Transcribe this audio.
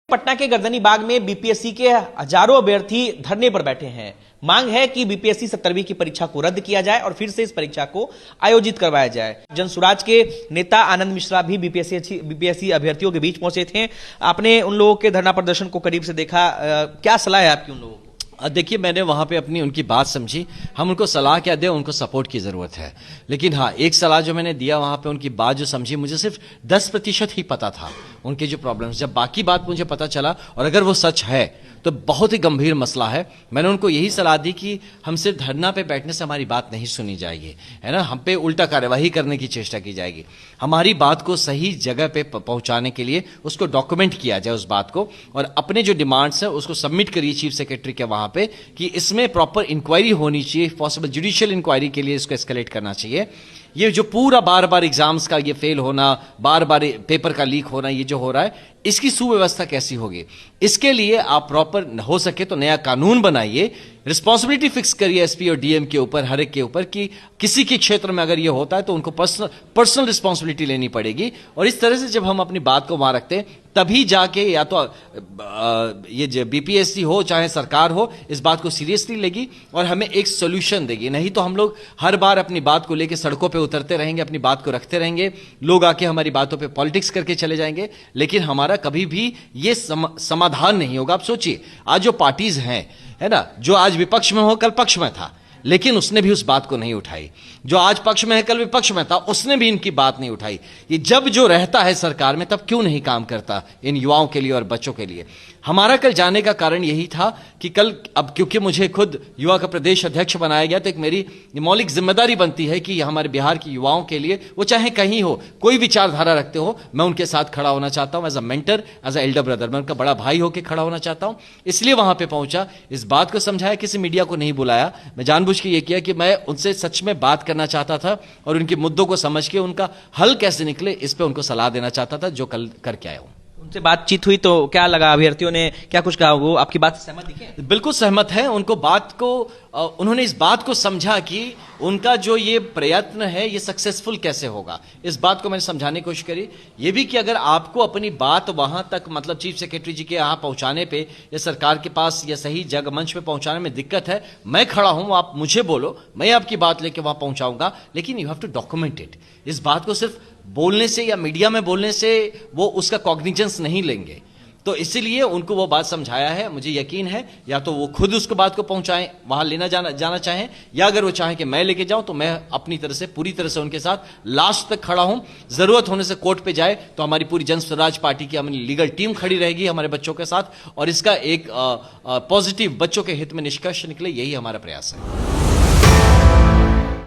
पटना के गर्दनी बाग में बीपीएससी के हजारों अभ्यर्थी धरने पर बैठे हैं। मांग है कि बीपीएससी 17वीं की परीक्षा को रद्द किया जाए और फिर से इस परीक्षा को आयोजित करवाया जाए। जनसुराज के नेता आनंद मिश्रा भी बीपीएससी अभ्यर्थियों के बीच पहुंचे थे। आपने उन लोगों के धरना प्रदर्शन को करीब से देखा, क्या सलाह है आपकी उन लोगों को? देखिए, मैंने वहाँ पे उनकी बात समझी। हम उनको सलाह क्या दें, उनको सपोर्ट की ज़रूरत है। लेकिन हाँ, एक सलाह जो मैंने दिया वहाँ पे, उनकी बात जो समझी, मुझे सिर्फ 10% ही पता था उनके जो प्रॉब्लम्स। जब बाकी बात मुझे पता चला और अगर वो सच है तो बहुत ही गंभीर मसला है। मैंने उनको यही सलाह दी कि हम सिर्फ धरना पे बैठने से हमारी बात नहीं सुनी जाएगी, है ना। हम पे उल्टा कार्यवाही करने की चेष्टा की जाएगी। हमारी बात को सही जगह पे पहुंचाने के लिए उसको डॉक्यूमेंट किया जाए, उस बात को, और अपने जो डिमांड्स हैं उसको सबमिट करिए चीफ सेक्रेटरी के वहाँ पे कि इसमें प्रॉपर इंक्वायरी होनी चाहिए। पॉसिबल जुडिशियल इंक्वायरी के लिए इसको एस्केलेट करना चाहिए। ये जो पूरा बार बार एग्जाम्स का ये फेल होना, बार बार पेपर का लीक होना, ये जो हो रहा है, इसकी सुव्यवस्था कैसी होगी? इसके लिए आप प्रॉपर हो सके तो नया कानून बनाइए, रिस्पॉन्सिबिलिटी फिक्स करिए एसपी और डीएम के ऊपर, हर एक के ऊपर, कि किसी के क्षेत्र में अगर ये होता है तो उनको पर्सनल रिस्पॉन्सिबिलिटी लेनी पड़ेगी। और इस तरह से जब हम अपनी बात को वहां रखते हैं तभी जाके या तो ये जो बीपीएससी हो चाहे सरकार हो, इस बात को सीरियसली लेगी और हमें एक सोल्यूशन देगी। नहीं तो हम लोग हर बार अपनी बात को लेकर सड़कों पे उतरते रहेंगे, अपनी बात को रखते रहेंगे, लोग आके हमारी बातों पे पॉलिटिक्स करके चले जाएंगे, लेकिन हमारा कभी भी ये समाधान नहीं होगा। आप सोचिए, आज जो पार्टीज हैं, है ना, जो आज विपक्ष में हो कल पक्ष में था, लेकिन उसने भी उस बात को नहीं उठाई। जो आज पक्ष में है कल विपक्ष में था, उसने भी इनकी बात नहीं उठाई। ये जब जो रहता है सरकार में तब क्यों नहीं काम करता इन युवाओं के लिए और बच्चों के लिए? हमारा कल जाने का कारण यही था कि कल, अब क्योंकि मुझे खुद युवा का प्रदेश अध्यक्ष बनाया गया, तो एक मेरी मौलिक जिम्मेदारी बनती है कि हमारे बिहार के युवाओं के लिए, वो चाहे कहीं हो, कोई विचारधारा रखते हो, मैं उनके साथ खड़ा होना चाहता हूं as a mentor, as a elder brother. मैं उनका बड़ा भाई होकर खड़ा होना चाहता हूं, इसलिए वहां पर पहुंचा, इस बात को समझाया, किसी मीडिया को नहीं बुलाया। मैं जानबूझ के ये किया कि मैं उनसे सच में बात करना चाहता था और उनके मुद्दों को समझ के उनका हल कैसे निकले इस पे उनको सलाह देना चाहता था, जो कल करके आया हूं। उनसे बातचीत हुई तो क्या लगा? अभ्यर्थियों ने क्या कुछ कहा? वो आपकी बात से सहमत दिखे? बिल्कुल सहमत है। उनको बात को, उन्होंने इस बात को समझा कि उनका जो ये प्रयत्न है ये सक्सेसफुल कैसे होगा। इस बात को मैंने समझाने की कोशिश करी। ये भी कि अगर आपको अपनी बात वहां तक, मतलब चीफ सेक्रेटरी जी के यहाँ पहुंचाने पे या सरकार के पास या सही जगह मंच पे पहुंचाने में दिक्कत है, मैं खड़ा हूं, आप मुझे बोलो, मैं आपकी बात लेके वहां पहुंचाऊंगा, लेकिन you have to document it. इस बात को सिर्फ बोलने से या मीडिया में बोलने से वो उसका कॉग्निजेंस नहीं लेंगे। तो इसीलिए उनको वो बात समझाया है। मुझे यकीन है या तो वो खुद उसको बात को पहुंचाएं, वहां लेना जाना चाहें, या अगर वो चाहें कि मैं लेके जाऊं, तो मैं अपनी तरह से, पूरी तरह से उनके साथ लास्ट तक खड़ा हूं। जरूरत होने से कोर्ट पे जाए तो हमारी पूरी जन स्वराज पार्टी की हमारी लीगल टीम खड़ी रहेगी हमारे बच्चों के साथ, और इसका एक पॉजिटिव, बच्चों के हित में निष्कर्ष निकले, यही हमारा प्रयास है।